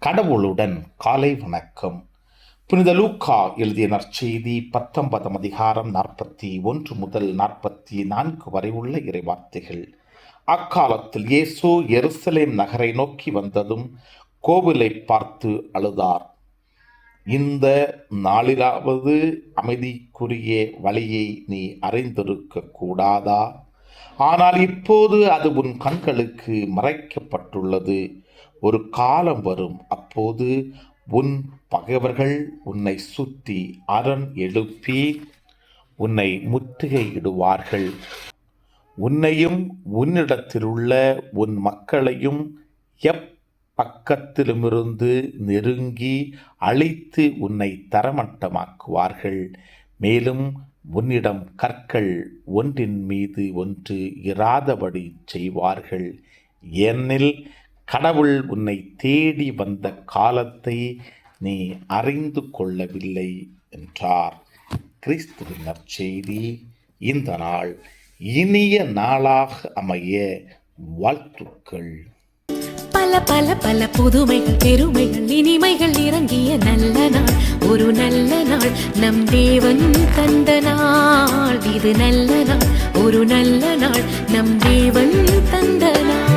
கடவுளுடன் காலை வணக்கம். புனித லூக்கா எழுதிய நற்செய்தி 19 அதிகாரம் 41 முதல் 44 வரை உள்ள இறைவார்த்தைகள். அக்காலத்தில் இயேசு எருசலேம் நகரை நோக்கி வந்ததும் கோவிலை பார்த்து அழுதார். இந்த நாளிலாவது அமைதிக்குரிய வழியை நீ அறிந்திருக்க கூடாதா? ஆனால் இப்போது அது உன் கண்களுக்கு மறைக்கப்பட்டுள்ளது. ஒரு காலம் வரும், அப்போது உன் பகைவர்கள் உன்னை சுற்றி அரண் எழுப்பி உன்னை முற்றுகையிடுவார்கள். உன்னையும் உன்னிடத்திலுள்ள உன் மக்களையும் எப்பக்கத்திலுமிருந்து நெருங்கி அழித்து உன்னை தரமட்டமாக்குவார்கள். மேலும் உன்னிடம் கற்கள் ஒன்றின் மீது ஒன்று இராதபடி செய்வார்கள். ஏனெனில் கடவுள் உன்னை தேடி வந்த காலத்தை நீ அறிந்து கொள்ளவில்லை என்றார். கிறிஸ்துவின் நற்செய்தி. இந்த நாள் இனிய நாளாக அமைய வாழ்த்துக்கள். பல பல பல புதுமைகள், பெருமைகள், இனிமைகள் இறங்கிய நல்ல நாள், ஒரு நல்ல நாள், நம் தேவன் தந்த நாள். இது நல்ல நாள், ஒரு நல்ல நாள், நம் தேவன் தந்த நாள்.